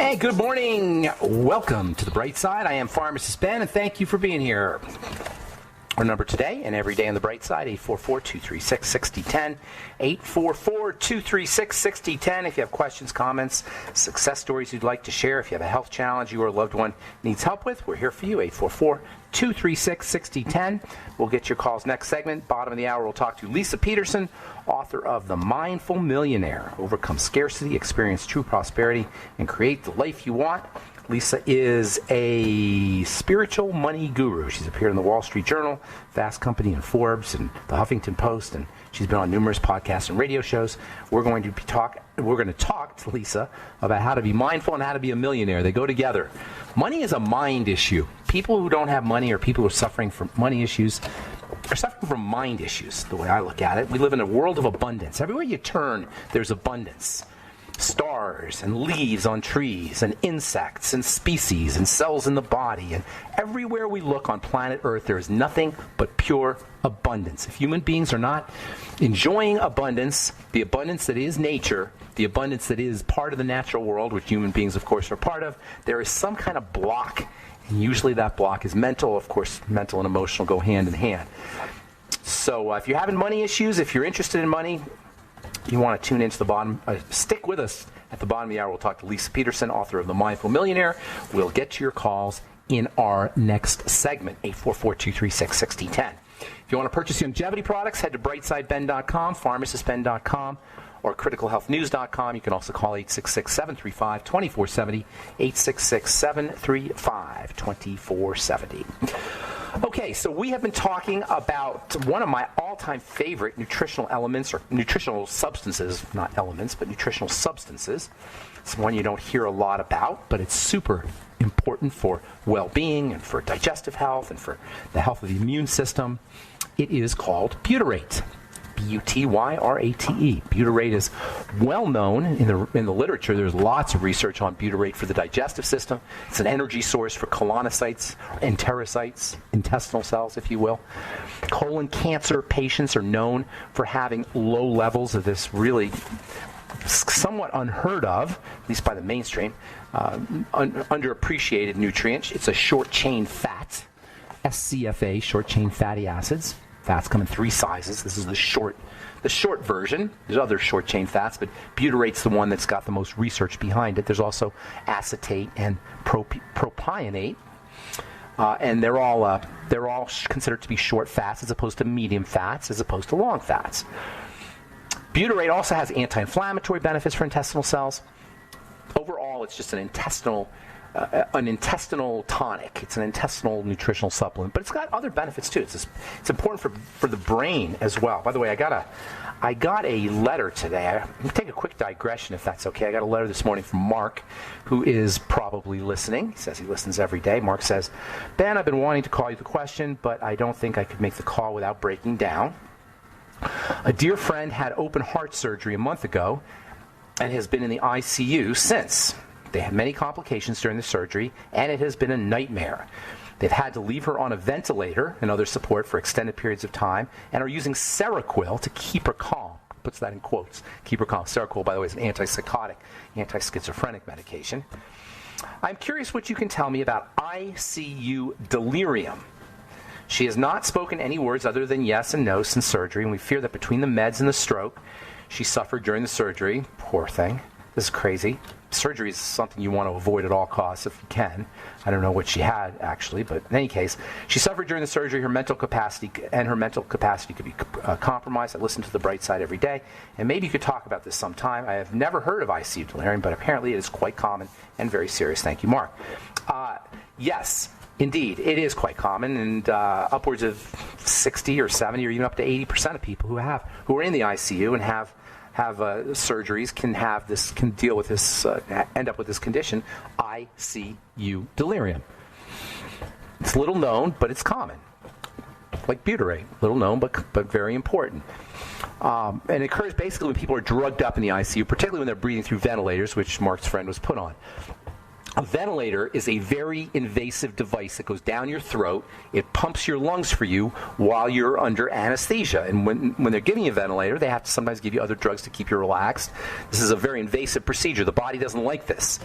Hey, good morning. Welcome to the Bright Side. I am Pharmacist Ben, and thank you for being here. Our number today and every day on the Bright Side, 844-236-6010, 844-236-6010. If you have questions, comments, success stories you'd like to share, if you have a health challenge you or a loved one needs help with, we're here for you, 844-236-6010. We'll get your calls next segment. Bottom of the hour, we'll talk to Lisa Peterson, author of The Mindful Millionaire. Overcome scarcity, experience true prosperity, and create the life you want. Lisa is a spiritual money guru. She's appeared in the Wall Street Journal, Fast Company, and Forbes, and the Huffington Post, and she's been on numerous podcasts and radio shows. We're going to talk to Lisa about how to be mindful and how to be a millionaire. They go together. Money is a mind issue. People who don't have money or people who are suffering from money issues are suffering from mind issues, the way I look at it. We live in a world of abundance. Everywhere you turn, there's abundance. Stars and leaves on trees and insects and species and cells in the body. And everywhere we look on planet Earth, there is nothing but pure abundance. If human beings are not enjoying abundance, the abundance that is nature, the abundance that is part of the natural world, which human beings, of course, are part of, there is some kind of block. And usually that block is mental. Of course, mental and emotional go hand in hand. So if you're having money issues, if you're interested in money, you want to tune into the bottom, stick with us at the bottom of the hour. We'll talk to Lisa Peterson, author of The Mindful Millionaire. We'll get to your calls in our next segment, 844-236-6010. If you want to purchase longevity products, head to brightsideben.com, pharmacistben.com, or criticalhealthnews.com. You can also call 866-735-2470, 866-735-2470. Okay, so we have been talking about one of my all-time favorite nutritional elements, or nutritional substances, not elements, but nutritional substances. It's one you don't hear a lot about, but it's super important for well-being and for digestive health and for the health of the immune system. It is called butyrate. Butyrate. Butyrate is well known in the literature. There's lots of research on butyrate for the digestive system. It's an energy source for colonocytes, enterocytes, intestinal cells, if you will. Colon cancer patients are known for having low levels of this really somewhat unheard of, at least by the mainstream, underappreciated nutrient. It's a short-chain fat, SCFA, short-chain fatty acids. Fats come in three sizes. This is the short version. There's other short chain fats, but butyrate's the one that's got the most research behind it. There's also acetate and propionate, and they're all considered to be short fats as opposed to medium fats as opposed to long fats. Butyrate also has anti-inflammatory benefits for intestinal cells. Overall, it's just an intestinal tonic. It's an intestinal nutritional supplement, but it's got other benefits too. It's important for the brain as well. By the way, I got a letter today. I'm going to take a quick digression if that's okay. I got a letter this morning from Mark, who is probably listening. He says he listens every day. Mark says, Ben, I've been wanting to call you the question, but I don't think I could make the call without breaking down. A dear friend had open heart surgery a month ago and has been in the ICU since. They had many complications during the surgery, and it has been a nightmare. They've had to leave her on a ventilator and other support for extended periods of time, and are using Seroquel to keep her calm. Puts that in quotes. Keep her calm. Seroquel, by the way, is an antipsychotic, anti-schizophrenic medication. I'm curious what you can tell me about ICU delirium. She has not spoken any words other than yes and no since surgery, and we fear that between the meds and the stroke she suffered during the surgery, poor thing, this is crazy. Surgery is something you want to avoid at all costs if you can. I don't know what she had, actually, but in any case, she suffered during the surgery. Her mental capacity could be compromised. I listen to the Bright Side every day, and maybe you could talk about this sometime. I have never heard of ICU delirium, but apparently it is quite common and very serious. Thank you, Mark. Yes, indeed, it is quite common, and upwards of 60 or 70 or even up to 80% of people who are in the ICU and have surgeries can deal with this, end up with this condition, ICU delirium. It's little known, but it's common. Like butyrate, little known, but very important. And it occurs basically when people are drugged up in the ICU, particularly when they're breathing through ventilators, which Mark's friend was put on. A ventilator is a very invasive device that goes down your throat. It pumps your lungs for you while you're under anesthesia. And when they're giving you a ventilator, they have to sometimes give you other drugs to keep you relaxed. This is a very invasive procedure. The body doesn't like this.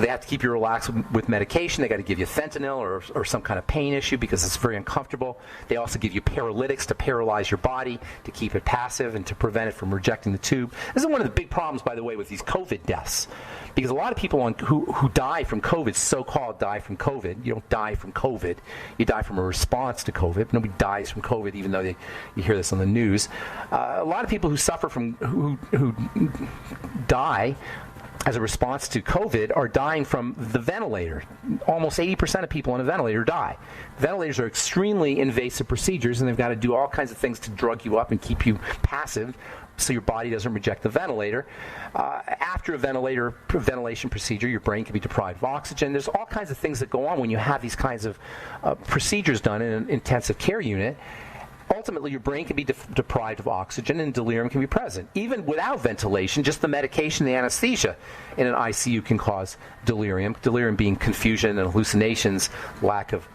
So they have to keep you relaxed with medication. They got to give you fentanyl or some kind of pain issue because it's very uncomfortable. They also give you paralytics to paralyze your body, to keep it passive and to prevent it from rejecting the tube. This is one of the big problems, by the way, with these COVID deaths. Because a lot of people who die from COVID, so-called die from COVID, you don't die from COVID. You die from a response to COVID. Nobody dies from COVID, even though you hear this on the news. A lot of people who suffer from, who die as a response to COVID are dying from the ventilator. Almost 80% of people on a ventilator die. Ventilators are extremely invasive procedures, and they've got to do all kinds of things to drug you up and keep you passive so your body doesn't reject the ventilator. After a ventilation procedure, your brain can be deprived of oxygen. There's all kinds of things that go on when you have these kinds of procedures done in an intensive care unit. Ultimately, your brain can be deprived of oxygen and delirium can be present. Even without ventilation, just the medication, the anesthesia in an ICU can cause delirium. Delirium being confusion and hallucinations, lack of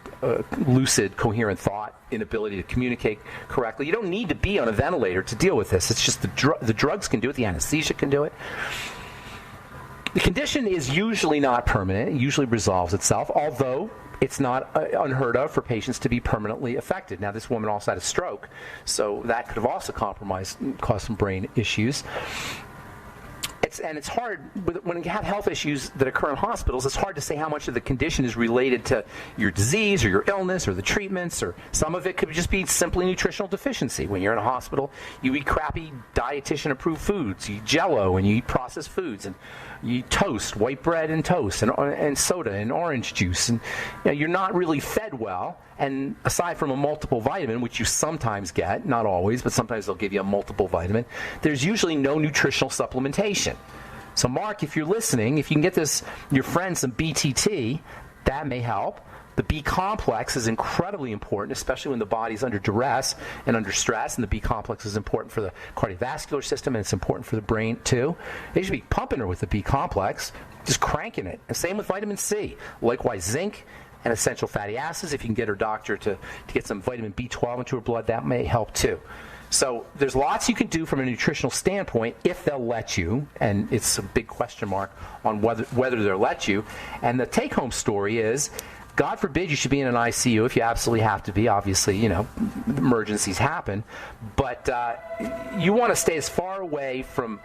lucid, coherent thought, inability to communicate correctly. You don't need to be on a ventilator to deal with this. It's just the drugs can do it, the anesthesia can do it. The condition is usually not permanent. It usually resolves itself, although it's not unheard of for patients to be permanently affected. Now, this woman also had a stroke, so that could have also caused some brain issues. It's hard, when you have health issues that occur in hospitals, it's hard to say how much of the condition is related to your disease or your illness or the treatments, or some of it could just be simply nutritional deficiency. When you're in a hospital, you eat crappy dietitian-approved foods. You eat Jell-O and you eat processed foods, and you eat toast, white bread and toast, and soda and orange juice. And you're not really fed well. And aside from a multiple vitamin, which you sometimes get, not always, but sometimes they'll give you a multiple vitamin, there's usually no nutritional supplementation. So, Mark, if you're listening, if you can get your friend some BTT, that may help. The B complex is incredibly important, especially when the body's under duress and under stress, and the B complex is important for the cardiovascular system, and it's important for the brain, too. They should be pumping her with the B complex, just cranking it. And same with vitamin C. Likewise, zinc and essential fatty acids. If you can get her doctor to get some vitamin B12 into her blood, that may help too. So there's lots you can do from a nutritional standpoint if they'll let you, and it's a big question mark on whether they'll let you. And the take-home story is, God forbid you should be in an ICU if you absolutely have to be. Obviously, emergencies happen. But you want to stay as far away from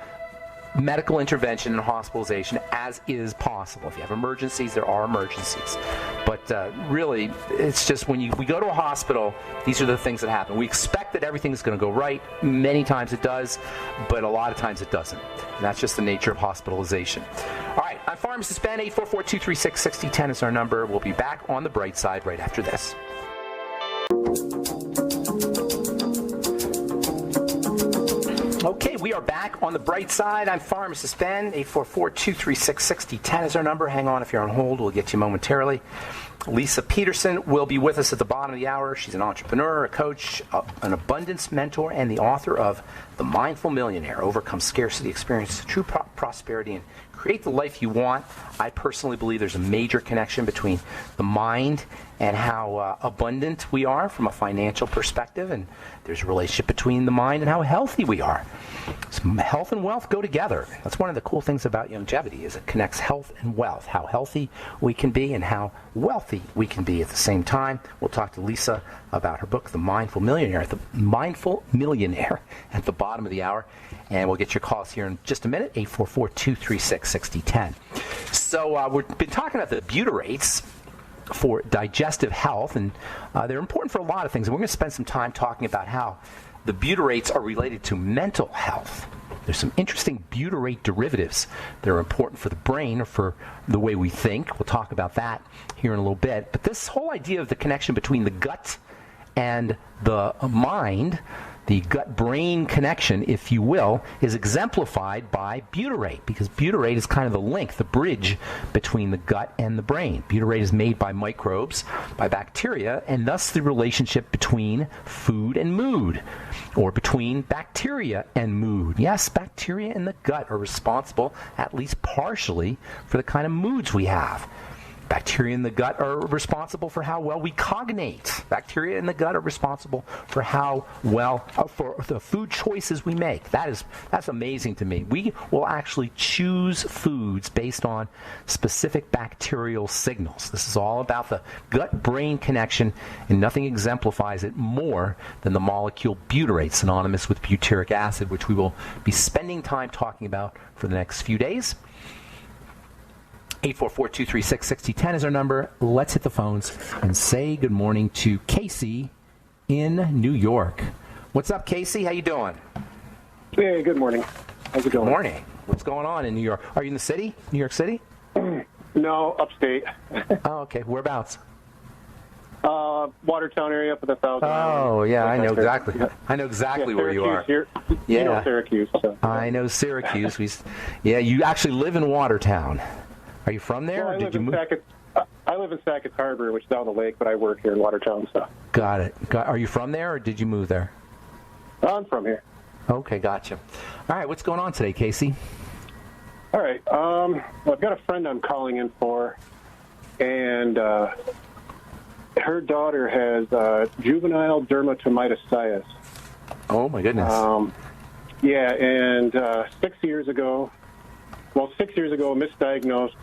medical intervention and hospitalization as is possible. If you have emergencies, there are emergencies. But really, it's just we go to a hospital, these are the things that happen. We expect that everything's going to go right. Many times it does, but a lot of times it doesn't. And that's just the nature of hospitalization. All right, I'm Pharmacist Ben. 844-236-6010 is our number. We'll be back on the bright side right after this. Okay, we are back on the bright side. I'm Pharmacist Ben. 844-236-6010 is our number. Hang on if you're on hold. We'll get you momentarily. Lisa Peterson will be with us at the bottom of the hour. She's an entrepreneur, a coach, an abundance mentor, and the author of The Mindful Millionaire, Overcome Scarcity, Experience True Prosperity, and Create the Life You Want. I personally believe there's a major connection between the mind and how abundant we are from a financial perspective, and there's a relationship between the mind and how healthy we are. So health and wealth go together. That's one of the cool things about longevity, is it connects health and wealth, how healthy we can be and how wealthy we can be at the same time. We'll talk to Lisa about her book, The Mindful Millionaire, at the bottom of the hour. And we'll get your calls here in just a minute, 844-236-6010. So we've been talking about the butyrates for digestive health, and they're important for a lot of things. And we're going to spend some time talking about how the butyrates are related to mental health. There's some interesting butyrate derivatives that are important for the brain or for the way we think. We'll talk about that here in a little bit. But this whole idea of the connection between the gut and the mind, the gut-brain connection, if you will, is exemplified by butyrate, because butyrate is kind of the link, the bridge between the gut and the brain. Butyrate is made by microbes, by bacteria, and thus the relationship between food and mood, or between bacteria and mood. Yes, bacteria in the gut are responsible, at least partially, for the kind of moods we have. Bacteria in the gut are responsible for how well we cognate. Bacteria in the gut are responsible for how well, for the food choices we make. That's amazing to me. We will actually choose foods based on specific bacterial signals. This is all about the gut-brain connection, and nothing exemplifies it more than the molecule butyrate, synonymous with butyric acid, which we will be spending time talking about for the next few days. 844-236-6010 is our number. Let's hit the phones and say good morning to Casey in New York. What's up, Casey? How you doing? Hey, good morning. How's it going? Good morning. What's going on in New York? Are you in the city? New York City? No, upstate. Oh, okay. Whereabouts? Watertown area up at the 1,000. Oh, yeah, I know exactly. Yeah. I know exactly where you are. You know Syracuse. So. I know Syracuse. You actually live in Watertown. Are you from there? Well, or did you move? I live in Sackett Harbor, which is down the lake, but I work here in Watertown. So. Got it. Are you from there, or did you move there? I'm from here. Okay, gotcha. All right, what's going on today, Casey? All right. Well, I've got a friend I'm calling in for, and her daughter has juvenile dermatomyositis. Oh, my goodness. Yeah, and 6 years ago, misdiagnosed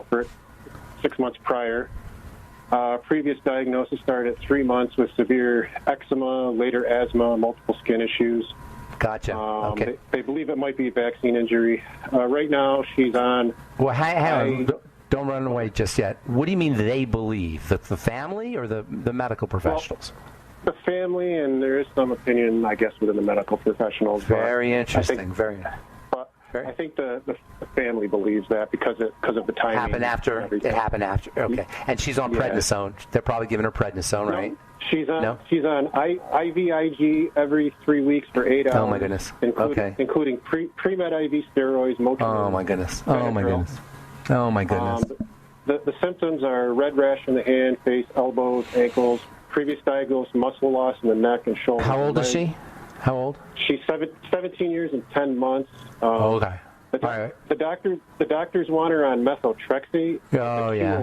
for 6 months prior. Previous diagnosis started at 3 months with severe eczema, later asthma, multiple skin issues. Gotcha. Okay. They believe it might be a vaccine injury. Right now, she's on... Well, hang on. Don't run away just yet. What do you mean they believe? The family or the medical professionals? Well, the family, and there is some opinion, I guess, within the medical professionals. Very interesting. I think the family believes that because of the timing. It happened after. Okay. And she's on prednisone. They're probably giving her prednisone, right? She's on IVIG every 3 weeks for 8 hours. Oh my goodness. Including pre-med IV steroids, Motrin. Oh my goodness. Oh my goodness. Oh my goodness. The symptoms are red rash in the hand, face, elbows, ankles. Previous diagnosed muscle loss in the neck and shoulders. How old is she? How old? She's 17 years and 10 months. Okay. The doctors want her on methotrexate. Oh, yeah.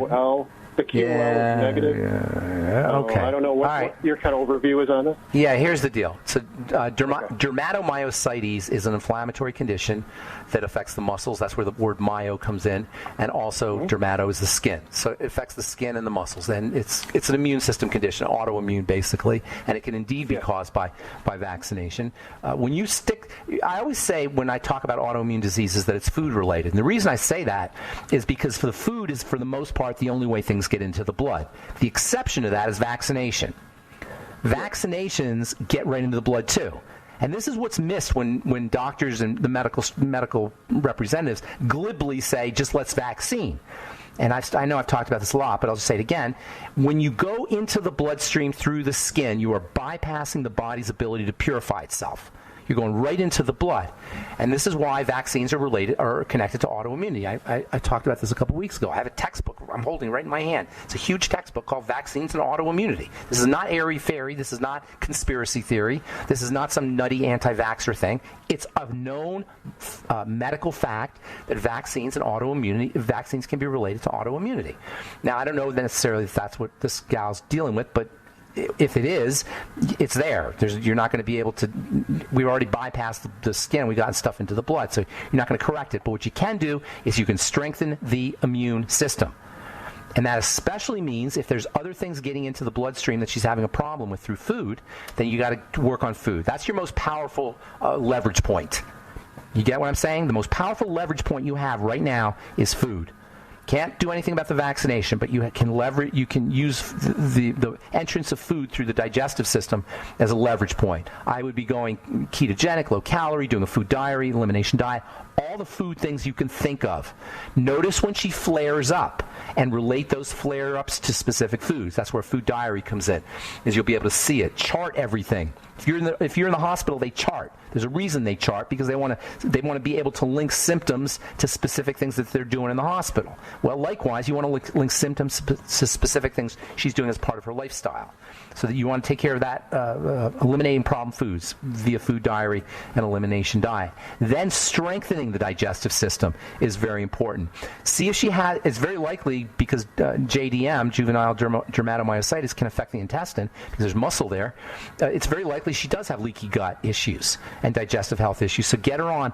The QOL is negative. Yeah. Okay. I don't know what your kind of overview is on this. Yeah, here's the deal. So, dermatomyositis is an inflammatory condition that affects the muscles. That's where the word myo comes in. And also, dermato is the skin. So it affects the skin and the muscles. And it's an immune system condition, autoimmune basically. And it can indeed be caused by vaccination. I always say when I talk about autoimmune diseases that it's food related. And the reason I say that is because the food is, for the most part, the only way things get into the blood. The exception to that is vaccination. Vaccinations get right into the blood too. And this is what's missed when doctors and the medical representatives glibly say, just let's vaccine. And I know I've talked about this a lot, but I'll just say it again. When you go into the bloodstream through the skin, you are bypassing the body's ability to purify itself. You're going right into the blood. And this is why vaccines are connected to autoimmunity. I talked about this a couple weeks ago. I have a textbook I'm holding right in my hand. It's a huge textbook called Vaccines and Autoimmunity. This is not airy-fairy. This is not conspiracy theory. This is not some nutty anti-vaxxer thing. It's a known medical fact that vaccines can be related to autoimmunity. Now, I don't know necessarily if that's what this gal's dealing with, but if it is, it's there. You're not going to be able to. We've already bypassed the skin. We've gotten stuff into the blood, so you're not going to correct it. But what you can do is you can strengthen the immune system. And that especially means if there's other things getting into the bloodstream that she's having a problem with through food, then you got to work on food. That's your most powerful leverage point. You get what I'm saying? The most powerful leverage point you have right now is food. Can't do anything about the vaccination, but you can use the entrance of food through the digestive system as a leverage point. I would be going ketogenic, low calorie, doing a food diary, elimination diet, all the food things you can think of. Notice when she flares up and relate those flare-ups to specific foods. That's where food diary comes in, is you'll be able to see it. Chart everything. If you're in the hospital, they chart. There's a reason they chart, because they want to be able to link symptoms to specific things that they're doing in the hospital. Well, likewise, you want to link symptoms to specific things she's doing as part of her lifestyle. So that you want to take care of that, eliminating problem foods via food diary and elimination diet. Then strengthening the digestive system is very important. See if she has. It's very likely because JDM, juvenile dermatomyositis, can affect the intestine because there's muscle there. It's very likely she does have leaky gut issues and digestive health issues. So get her on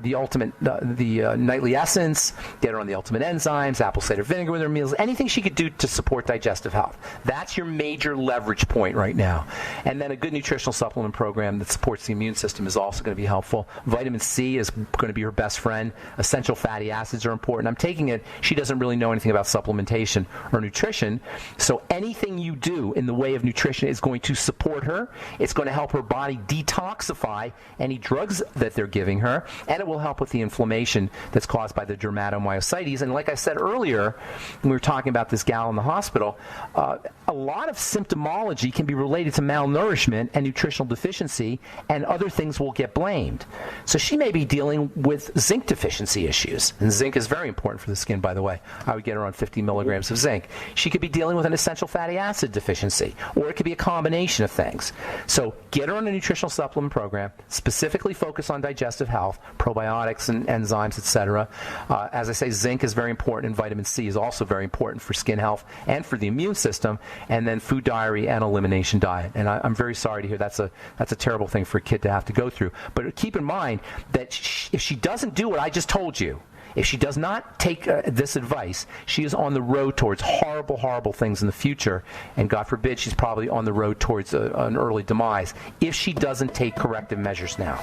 the nightly essence, get her on the ultimate enzymes, apple cider vinegar with her meals, anything she could do to support digestive health. That's your major leverage point right now. And then a good nutritional supplement program that supports the immune system is also going to be helpful. Vitamin C is going to be her best friend. Essential fatty acids are important. I'm taking it. She doesn't really know anything about supplementation or nutrition. So anything you do in the way of nutrition is going to support her. It's going to help her body detoxify any drugs that they're giving her. And it will help with the inflammation that's caused by the dermatomyositis. And like I said earlier, when we were talking about this gal in the hospital, a lot of symptomology can be related to malnourishment and nutritional deficiency, and other things will get blamed. So she may be dealing with zinc deficiency issues. And zinc is very important for the skin, by the way. I would get her on 50 milligrams of zinc. She could be dealing with an essential fatty acid deficiency, or it could be a combination of things. So get her on a nutritional supplement program, specifically focus on digestive health, probiotics and enzymes, etc. As I say, zinc is very important, and vitamin C is also very important for skin health and for the immune system. And then food diary and elimination diet. And I'm very sorry to hear that's a terrible thing for a kid to have to go through. But keep in mind that if she doesn't do what I just told you, if she does not take this advice, she is on the road towards horrible, horrible things in the future. And God forbid, she's probably on the road towards an early demise if she doesn't take corrective measures now.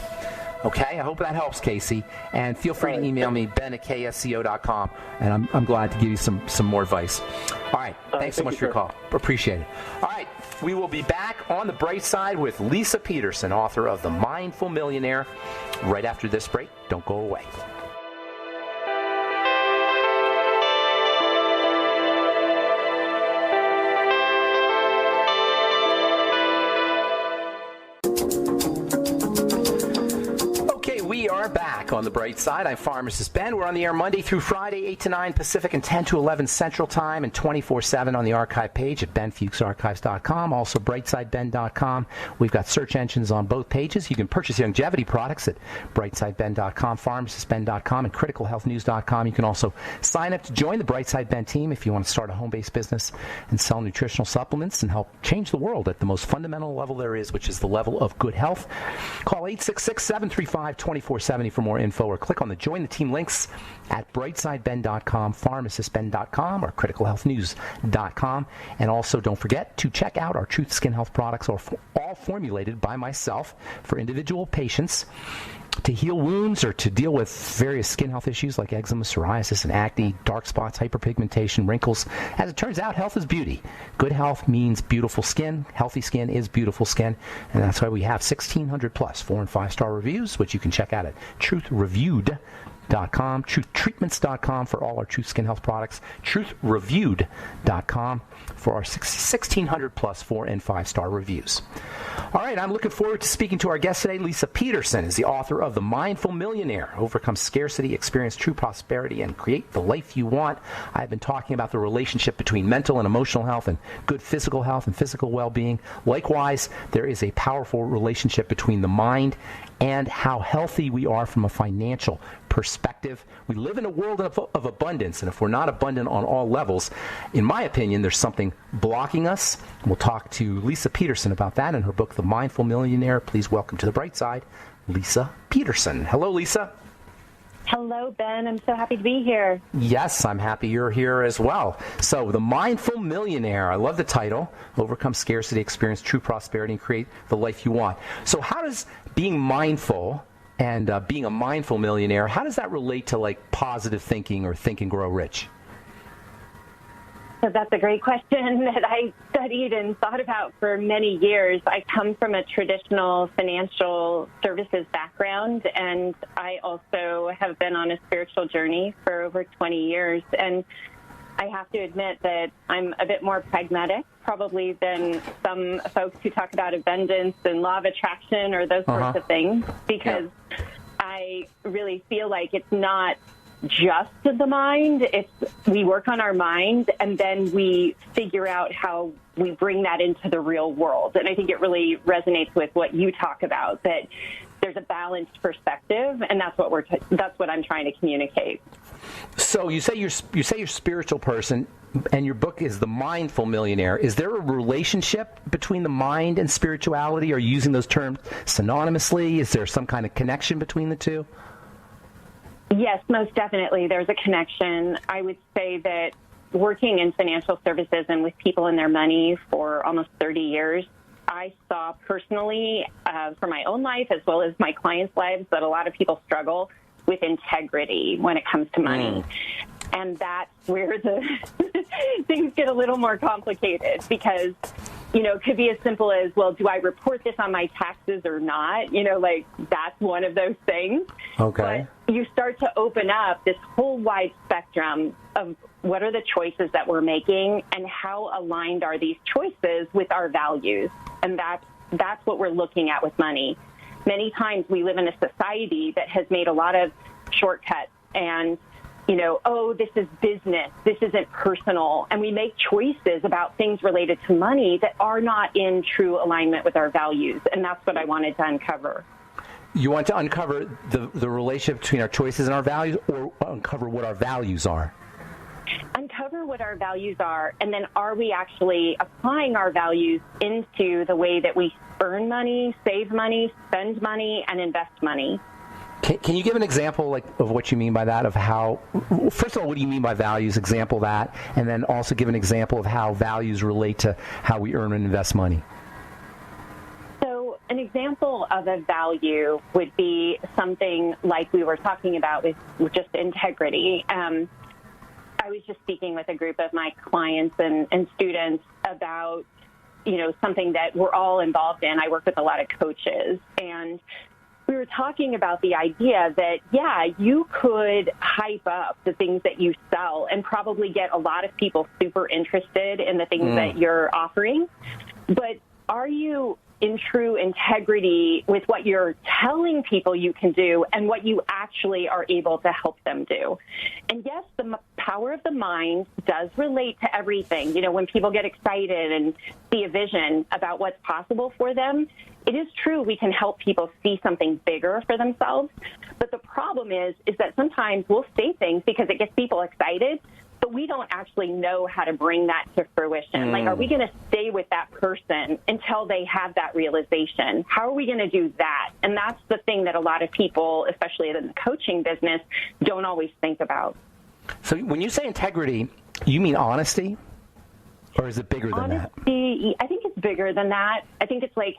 Okay, I hope that helps, Casey. And feel free to email me, ben@ksco.com, and I'm glad to give you some more advice. All right, thanks so much for your call. Appreciate it. All right, we will be back on the bright side with Lisa Peterson, author of The Mindful Millionaire, right after this break. Don't go away. We are back on the bright side. I'm Pharmacist Ben. We're on the air Monday through Friday, 8 to 9 Pacific and 10 to 11 Central Time, and 24/7 on the archive page at benfuchsarchives.com, also brightsideben.com. We've got search engines on both pages. You can purchase longevity products at brightsideben.com, pharmacistben.com, and criticalhealthnews.com. You can also sign up to join the Brightside Ben team if you want to start a home-based business and sell nutritional supplements and help change the world at the most fundamental level there is, which is the level of good health. Call 866-735-2470 for more info, or click on the Join the Team links at brightsideben.com, pharmacistben.com, or criticalhealthnews.com. And also don't forget to check out our Truth Skin Health products, all formulated by myself for individual patients to heal wounds or to deal with various skin health issues like eczema, psoriasis, and acne, dark spots, hyperpigmentation, wrinkles. As it turns out, health is beauty. Good health means beautiful skin. Healthy skin is beautiful skin. And that's why we have 1,600 plus 4- and 5-star reviews, which you can check out at truthreviewed.com, truthtreatments.com for all our Truth Skin Health products, truthreviewed.com for our 1,600 plus 4- and 5-star reviews. All right, I'm looking forward to speaking to our guest today. Lisa Peterson is the author of The Mindful Millionaire, Overcome Scarcity, Experience True Prosperity, and Create the Life You Want. I've been talking about the relationship between mental and emotional health and good physical health and physical well-being. Likewise, there is a powerful relationship between the mind and how healthy we are from a financial perspective. We live in a world of abundance, and if we're not abundant on all levels, in my opinion, there's something blocking us. We'll talk to Lisa Peterson about that in her book, The Mindful Millionaire. Please welcome to the bright side, Lisa Peterson. Hello, Lisa. Hello, Ben. I'm so happy to be here. Yes, I'm happy you're here as well. So, The Mindful Millionaire. I love the title. Overcome scarcity, experience true prosperity, and create the life you want. So how does being mindful and being a mindful millionaire, how does that relate to like positive thinking or Think and Grow Rich? So that's a great question that I studied and thought about for many years. I come from a traditional financial services background, and I also have been on a spiritual journey for over 20 years. And I have to admit that I'm a bit more pragmatic, probably, than some folks who talk about abundance and law of attraction or those sorts of things, because I really feel like it's not just the mind. We work on our mind, and then we figure out how we bring that into the real world. And I think it really resonates with what you talk about, that there's a balanced perspective, and that's what I'm trying to communicate. So you say you're a spiritual person, and your book is The Mindful Millionaire. Is there a relationship between the mind and spirituality? Are you using those terms synonymously? Is there some kind of connection between the two? Yes, most definitely. There's a connection. I would say that working in financial services and with people and their money for almost 30 years, I saw personally for my own life as well as my clients' lives that a lot of people struggle with integrity when it comes to money. And that's where the things get a little more complicated because, it could be as simple as, well, do I report this on my taxes or not? That's one of those things. Okay. But you start to open up this whole wide spectrum of what are the choices that we're making and how aligned are these choices with our values. And that's what we're looking at with money. Many times we live in a society that has made a lot of shortcuts and, this is business, this isn't personal. And we make choices about things related to money that are not in true alignment with our values. And that's what I wanted to uncover. You want to uncover the relationship between our choices and our values, or uncover what our values are? Uncover what our values are, and then are we actually applying our values into the way that we earn money, save money, spend money, and invest money? Can you give an example of what you mean by that, of how, first of all, what do you mean by values, example that, and then also give an example of how values relate to how we earn and invest money? So an example of a value would be something like we were talking about with just integrity. I was just speaking with a group of my clients and students about, something that we're all involved in. I work with a lot of coaches, and we were talking about the idea that, you could hype up the things that you sell and probably get a lot of people super interested in the things that you're offering. But are you in true integrity with what you're telling people you can do and what you actually are able to help them do? And yes, the power of the mind does relate to everything. When people get excited and see a vision about what's possible for them, it is true we can help people see something bigger for themselves. But the problem is that sometimes we'll say things because it gets people excited, but we don't actually know how to bring that to fruition. Are we going to stay with that person until they have that realization? How are we going to do that? And that's the thing that a lot of people, especially in the coaching business, don't always think about. So when you say integrity, you mean honesty? Or is it bigger than that? Honesty, I think it's bigger than that. I think it's like,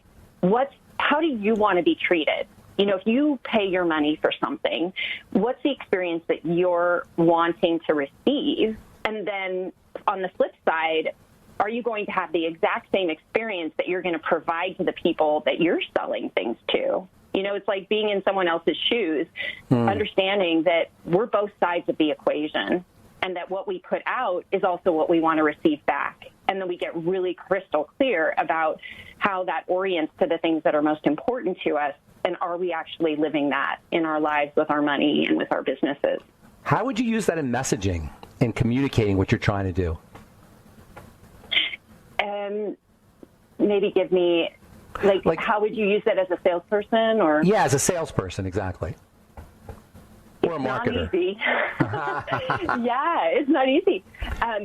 how do you want to be treated? If you pay your money for something, what's the experience that you're wanting to receive? And then on the flip side, are you going to have the exact same experience that you're going to provide to the people that you're selling things to? It's like being in someone else's shoes, understanding that we're both sides of the equation and that what we put out is also what we want to receive back. And then we get really crystal clear about how that orients to the things that are most important to us. And are we actually living that in our lives with our money and with our businesses? How would you use that in messaging and communicating what you're trying to do? Maybe give me, how would you use that as a salesperson? Or Yeah, as a salesperson, exactly. Or a marketer. Not easy. Yeah, it's not easy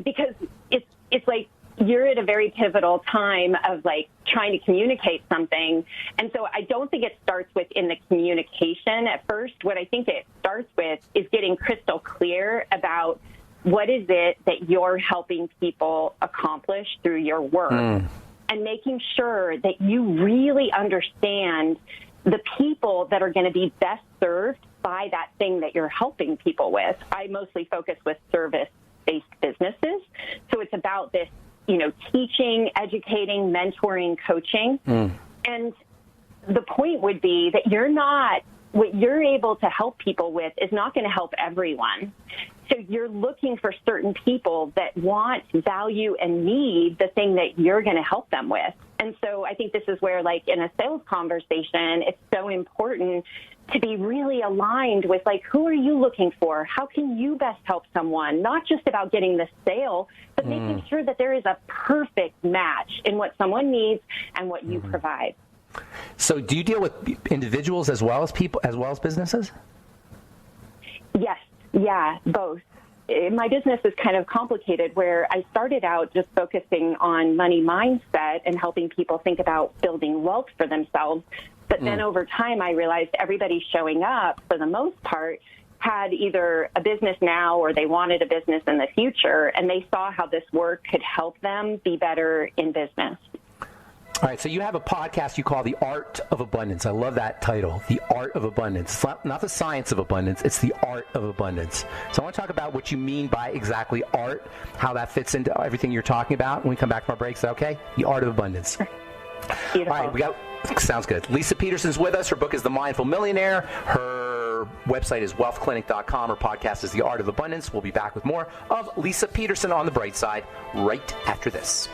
because it's like you're at a very pivotal time of trying to communicate something. And so I don't think it starts with in the communication at first. What I think it starts with is getting crystal clear about what is it that you're helping people accomplish through your work and making sure that you really understand the people that are going to be best served by that thing that you're helping people with. I mostly focus with service-based businesses. So it's about this, teaching, educating, mentoring, coaching. And the point would be that what you're able to help people with is not going to help everyone. So you're looking for certain people that want, value, and need the thing that you're going to help them with. And so I think this is where, in a sales conversation, it's so important to be really aligned with, who are you looking for? How can you best help someone? Not just about getting the sale, but making sure that there is a perfect match in what someone needs and what you provide. So do you deal with individuals as well as people, as well as businesses? Yes. Yeah, both. My business is kind of complicated where I started out just focusing on money mindset and helping people think about building wealth for themselves. But then over time, I realized everybody showing up, for the most part, had either a business now or they wanted a business in the future, and they saw how this work could help them be better in business. All right, so you have a podcast you call The Art of Abundance. I love that title, The Art of Abundance. It's not the science of abundance, it's the art of abundance. So I want to talk about what you mean by exactly art, how that fits into everything you're talking about when we come back from our break. Is that okay? The Art of Abundance. Beautiful. All right, sounds good. Lisa Peterson's with us. Her book is The Mindful Millionaire. Her website is wealthclinic.com. Her podcast is The Art of Abundance. We'll be back with more of Lisa Peterson on The Bright Side right after this.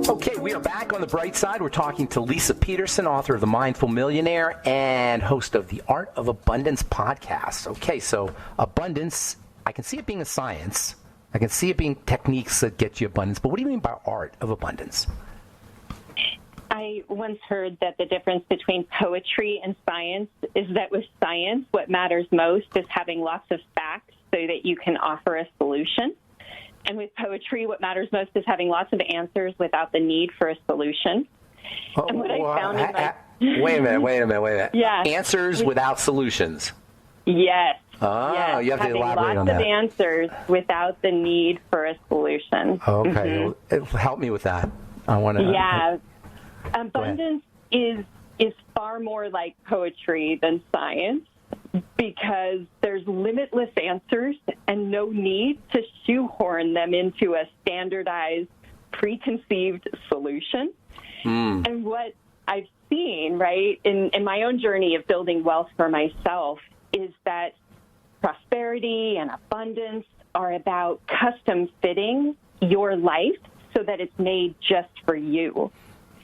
Okay, we are back on The Bright Side. We're talking to Lisa Peterson, author of The Mindful Millionaire and host of the Art of Abundance podcast. Okay, so abundance, I can see it being a science. I can see it being techniques that get you abundance. But what do you mean by art of abundance? I once heard that the difference between poetry and science is that with science, what matters most is having lots of facts so that you can offer a solution. And with poetry, what matters most is having lots of answers without the need for a solution. And what I found in my... Wait a minute. Yeah. Answers without solutions. Yes. Oh, yes. You have having to elaborate on that. Lots of answers without the need for a solution. Okay. Help me with that. I want to... Yeah. Abundance is far more like poetry than science because there's limitless answers and no need to shoehorn them into a standardized, preconceived solution. And what I've seen, right, in my own journey of building wealth for myself is that prosperity and abundance are about custom fitting your life so that it's made just for you.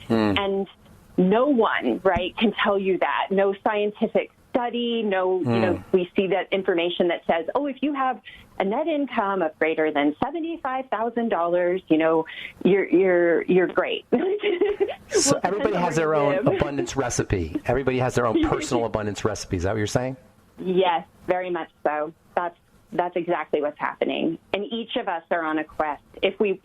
And no one, right, can tell you that. No scientific study, we see that information that says, oh, if you have a net income of greater than $75,000, you're great. So everybody has their own abundance recipe. Everybody has their own personal abundance recipe. Is that what you're saying? Yes, very much so. That's exactly what's happening. And each of us are on a quest. If we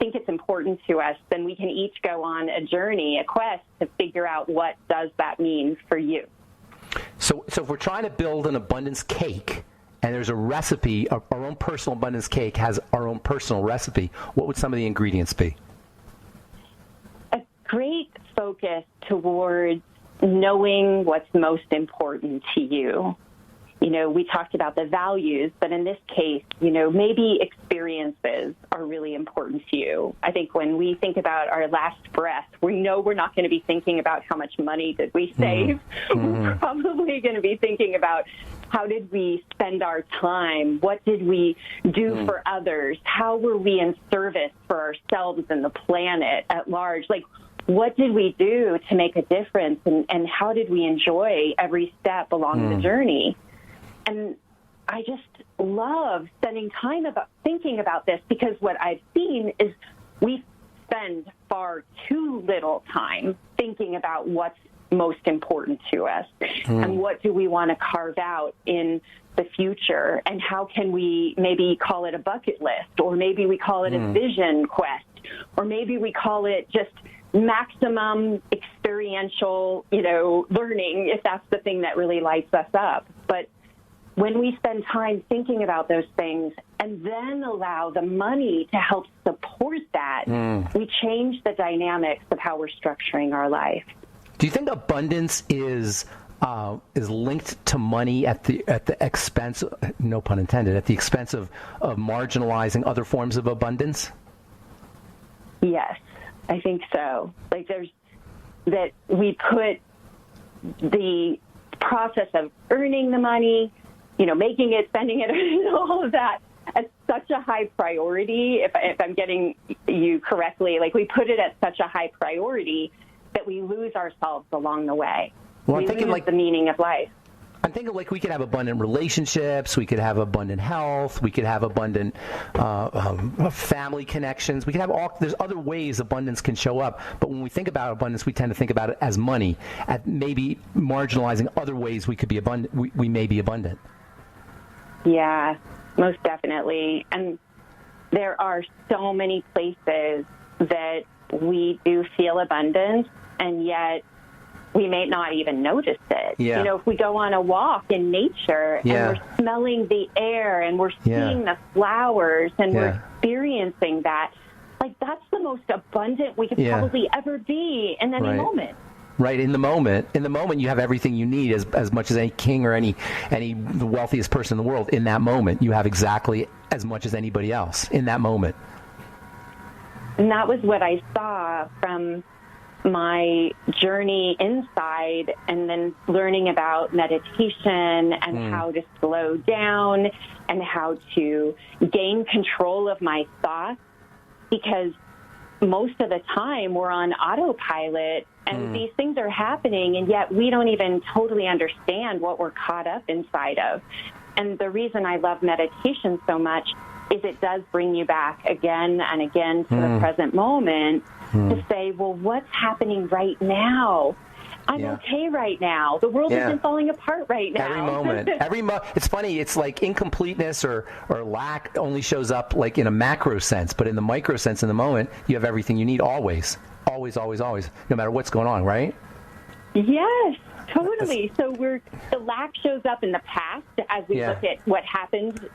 think it's important to us, then we can each go on a journey, a quest to figure out what does that mean for you. So if we're trying to build an abundance cake and there's a recipe, our own personal abundance cake has our own personal recipe, what would some of the ingredients be? A great focus towards knowing what's most important to you. We talked about the values, but in this case, maybe experiences are really important to you. I think when we think about our last breath, we know we're not going to be thinking about how much money did we save. We're probably going to be thinking about how did we spend our time? What did we do for others? How were we in service for ourselves and the planet at large? Like, what did we do to make a difference? And how did we enjoy every step along the journey? And I just love spending time thinking about this because what I've seen is we spend far too little time thinking about what's most important to us and what do we want to carve out in the future and how can we maybe call it a bucket list or maybe we call it a vision quest or maybe we call it just maximum experiential, learning if that's the thing that really lights us up. But when we spend time thinking about those things and then allow the money to help support that, we change the dynamics of how we're structuring our life. Do you think abundance is linked to money at the expense, no pun intended, at the expense of marginalizing other forms of abundance? Yes, I think so. Like that we put the process of earning the money, making it, spending it, all of that as such a high priority. If I'm getting you correctly, like we put it at such a high priority that we lose ourselves along the way. Well, we lose the meaning of life. I'm thinking like we could have abundant relationships, we could have abundant health, we could have abundant family connections. We could have there's other ways abundance can show up. But when we think about abundance, we tend to think about it as money, at maybe marginalizing other ways we could be abundant. We may be abundant. Yeah, most definitely. And there are so many places that we do feel abundance, and yet we may not even notice it. Yeah. You know, if we go on a walk in nature and we're smelling the air and we're seeing the flowers and we're experiencing that, like that's the most abundant we could probably ever be in any moment. Right, in the moment you have everything you need as much as any king or any the wealthiest person in the world. In that moment, you have exactly as much as anybody else in that moment. And that was what I saw from my journey inside, and then learning about meditation and how to slow down and how to gain control of my thoughts, because most of the time we're on autopilot and these things are happening, and yet we don't even totally understand what we're caught up inside of. And the reason I love meditation so much is it does bring you back again and again to the present moment to say, well, what's happening right now? I'm okay right now. The world isn't falling apart right now. Every moment. It's funny. It's like incompleteness or lack only shows up like in a macro sense, but in the micro sense, in the moment, you have everything you need always. Always, always, always, no matter what's going on, right? Yes, totally. So the lack shows up in the past as we look at what happened,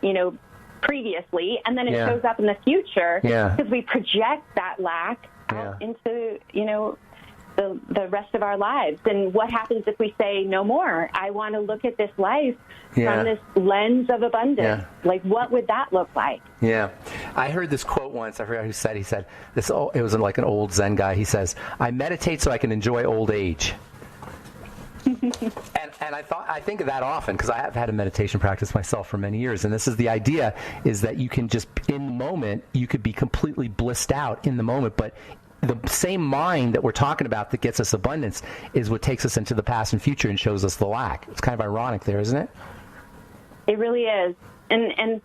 previously, and then it shows up in the future because we project that lack out into, the rest of our lives. And what happens if we say, no more? I want to look at this life from this lens of abundance. Like, what would that look like? Yeah. I heard this quote once. I forgot who said. He said, it was like an old Zen guy. He says, I meditate so I can enjoy old age. And I think of that often because I have had a meditation practice myself for many years. And this is the idea, is that you can just, in the moment, you could be completely blissed out in the moment. But the same mind that we're talking about that gets us abundance is what takes us into the past and future and shows us the lack. It's kind of ironic there, isn't it? It really is. And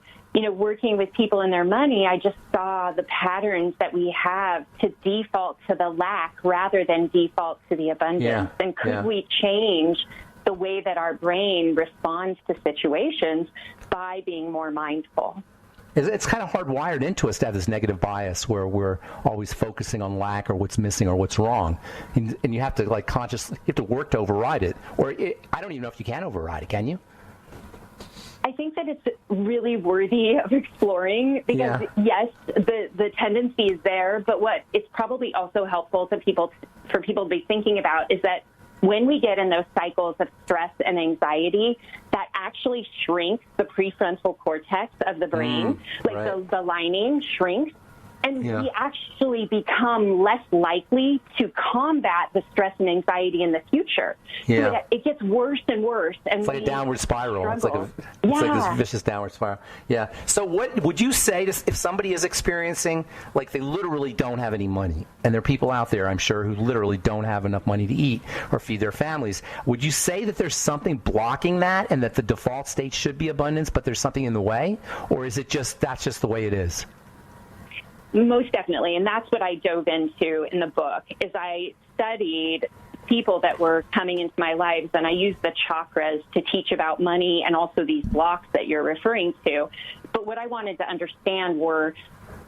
working with people and their money, I just saw the patterns that we have to default to the lack rather than default to the abundance. And could we change the way that our brain responds to situations by being more mindful? It's kind of hardwired into us to have this negative bias where we're always focusing on lack or what's missing or what's wrong. And you have to consciously, you have to work to override it. I don't even know if you can override it, can you? I think that it's really worthy of exploring because, yes, the tendency is there, but what it's probably also helpful for people to be thinking about is that when we get in those cycles of stress and anxiety, that actually shrinks the prefrontal cortex of the brain. The lining shrinks. And we actually become less likely to combat the stress and anxiety in the future. So it gets worse and worse. And it's like a downward spiral. It's like this vicious downward spiral. Yeah. So what would you say if somebody is experiencing, like they literally don't have any money, and there are people out there, I'm sure, who literally don't have enough money to eat or feed their families. Would you say that there's something blocking that and that the default state should be abundance, but there's something in the way? Or is it that's just the way it is? Most definitely, and that's what I dove into in the book, is I studied people that were coming into my lives, and I used the chakras to teach about money and also these blocks that you're referring to. But what I wanted to understand were,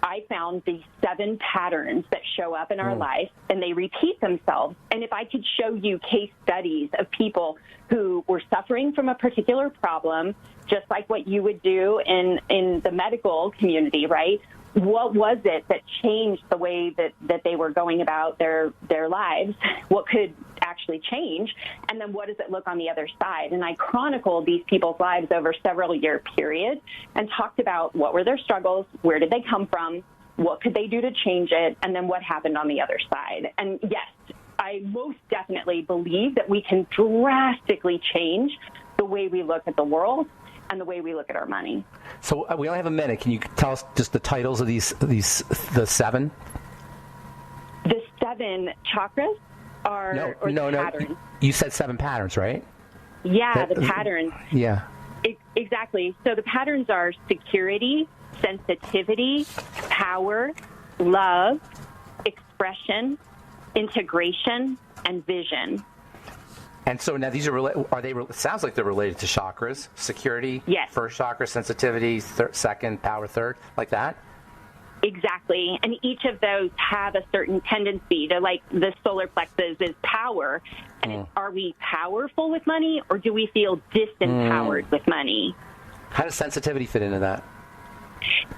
I found these 7 patterns that show up in our life, and they repeat themselves. And if I could show you case studies of people who were suffering from a particular problem, just like what you would do in the medical community, right? What was it that changed the way that they were going about their lives? What could actually change? And then what does it look on the other side? And I chronicled these people's lives over several year period and talked about what were their struggles, where did they come from, what could they do to change it, and then what happened on the other side. And yes, I most definitely believe that we can drastically change the way we look at the world and the way we look at our money. So we only have a minute. Can you tell us just the titles of the 7? The 7 chakras are patterns. You said 7 patterns, right? Yeah, the patterns. Yeah. Exactly. So the patterns are security, sensitivity, power, love, expression, integration, and vision. And so now these it sounds like they're related to chakras. Security, yes. First chakra, sensitivity, second, power, third, like that? Exactly. And each of those have a certain tendency to, like the solar plexus is power. And are we powerful with money, or do we feel disempowered with money? How does sensitivity fit into that?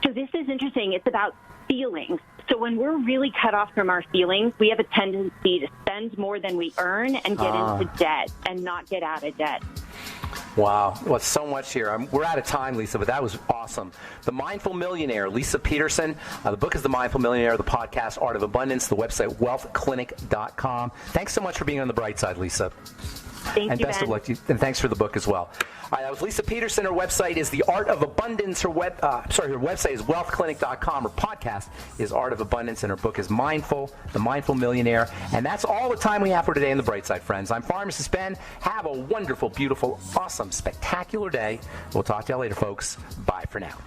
So this is interesting. It's about feelings. So when we're really cut off from our feelings, we have a tendency to spend more than we earn and get into debt and not get out of debt. Wow. Well, so much here. We're out of time, Lisa, but that was awesome. The Mindful Millionaire, Lisa Peterson. The book is The Mindful Millionaire, the podcast, Art of Abundance, the website, wealthclinic.com. Thanks so much for being on the bright side, Lisa. Thank and you, best Ben. of luck to you. And thanks for the book as well. All right, that was Lisa Peterson. Her website is The Art of Abundance. Her website is wealthclinic.com. Her podcast is Art of Abundance, and her book is Mindful, The Mindful Millionaire. And that's all the time we have for today on The Bright Side, friends. I'm Pharmacist Ben. Have a wonderful, beautiful, awesome, spectacular day. We'll talk to you later, folks. Bye for now.